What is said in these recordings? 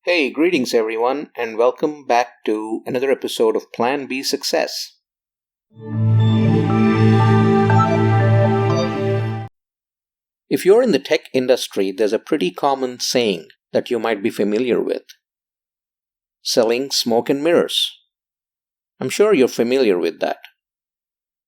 Hey, greetings everyone, and welcome back to another episode of Plan B Success. If you're in the tech industry, there's a pretty common saying that you might be familiar with: selling smoke and mirrors. I'm sure you're familiar with that.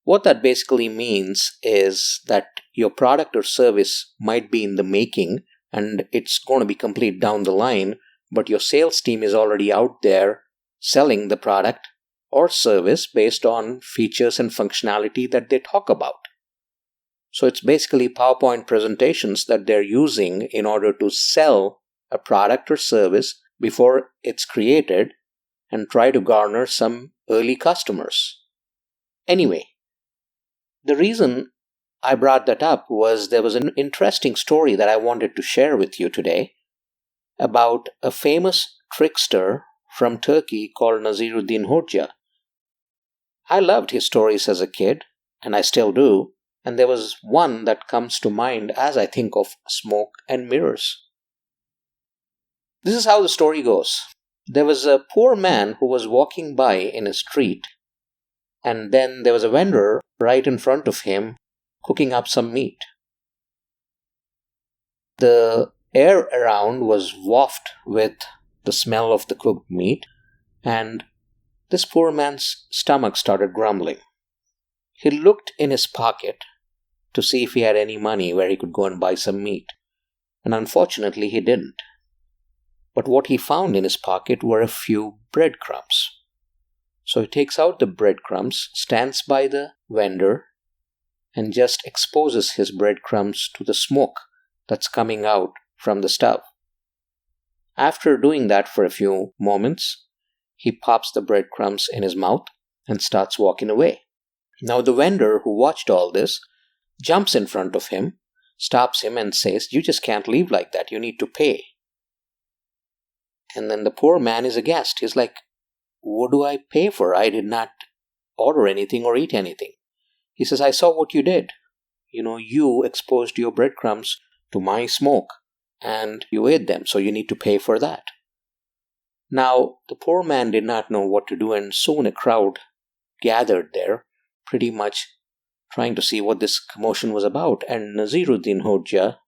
What that basically means is that your product or service might be in the making and it's going to be complete down the line, but your sales team is already out there selling the product or service based on features and functionality that they talk about. So it's basically PowerPoint presentations that they're using in order to sell a product or service before it's created and try to garner some early customers. Anyway, the reason I brought that up was there was an interesting story that I wanted to share with you today about a famous trickster from Turkey called Naziruddin Hoxha. I loved his stories as a kid, and I still do, and there was one that comes to mind as I think of smoke and mirrors. This is how the story goes. There was a poor man who was walking by in a street, and then there was a vendor right in front of him cooking up some meat. The air around was wafted with the smell of the cooked meat, and this poor man's stomach started grumbling. He looked in his pocket to see if he had any money where he could go and buy some meat, and unfortunately he didn't. But what he found in his pocket were a few breadcrumbs. So he takes out the breadcrumbs, stands by the vendor, and just exposes his breadcrumbs to the smoke that's coming out from the stove. After doing that for a few moments, he pops the breadcrumbs in his mouth and starts walking away. Now the vendor who watched all this jumps in front of him, stops him and says, "You just can't leave like that, you need to pay." And then the poor man is aghast. He's like, "What do I pay for? I did not order anything or eat anything." He says, "I saw what you did. You exposed your breadcrumbs to my smoke and you ate them, so you need to pay for that." Now, the poor man did not know what to do, and soon a crowd gathered there, pretty much trying to see what this commotion was about, and Naziruddin Hoxha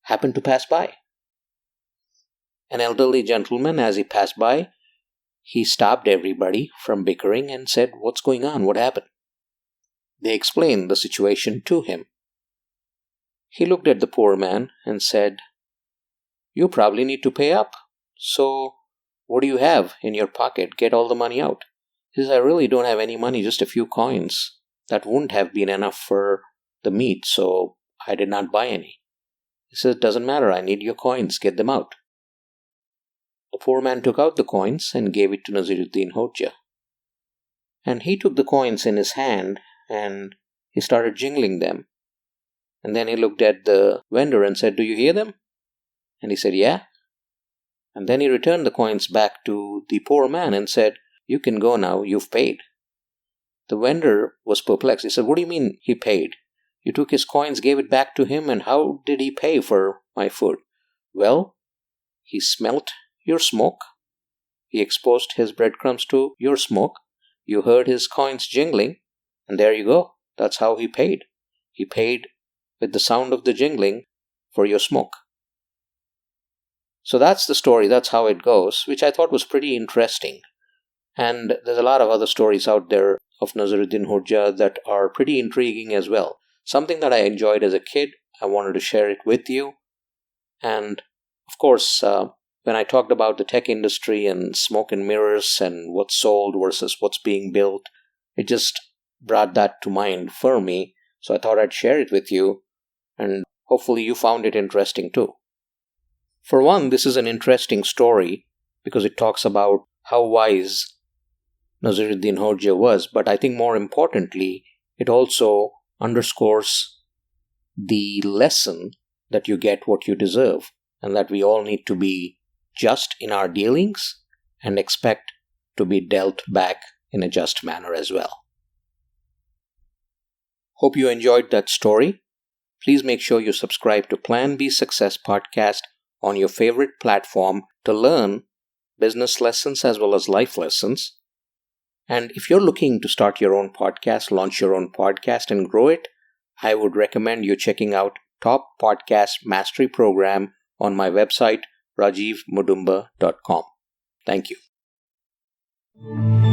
happened to pass by. An elderly gentleman, as he passed by, he stopped everybody from bickering and said, "What's going on? What happened?" They explained the situation to him. He looked at the poor man and said, "You probably need to pay up. So, what do you have in your pocket? Get all the money out." He says, "I really don't have any money, just a few coins. That wouldn't have been enough for the meat, so I did not buy any." He says, "It doesn't matter, I need your coins, get them out." The poor man took out the coins and gave it to Naziruddin Hoxha. And he took the coins in his hand and he started jingling them. And then he looked at the vendor and said, "Do you hear them?" And he said, "Yeah." And then he returned the coins back to the poor man and said, "You can go now, you've paid." The vendor was perplexed. He said, "What do you mean he paid? You took his coins, gave it back to him, and how did he pay for my food?" "Well, he smelt your smoke. He exposed his breadcrumbs to your smoke. You heard his coins jingling, and there you go. That's how he paid. He paid with the sound of the jingling for your smoke." So that's the story, that's how it goes, which I thought was pretty interesting. And there's a lot of other stories out there of Naziruddin Hoxha that are pretty intriguing as well. Something that I enjoyed as a kid, I wanted to share it with you. And of course, when I talked about the tech industry and smoke and mirrors and what's sold versus what's being built, it just brought that to mind for me. So I thought I'd share it with you, and hopefully you found it interesting too. For one, this is an interesting story because it talks about how wise Naziruddin Hoxha was, but I think more importantly, it also underscores the lesson that you get what you deserve, and that we all need to be just in our dealings and expect to be dealt back in a just manner as well. Hope you enjoyed that story. Please make sure you subscribe to Plan B Success podcast on your favorite platform to learn business lessons as well as life lessons. And if you're looking to start your own podcast, launch your own podcast, and grow it, I would recommend you checking out Top Podcast Mastery Program on my website, rajivmudumba.com. Thank you.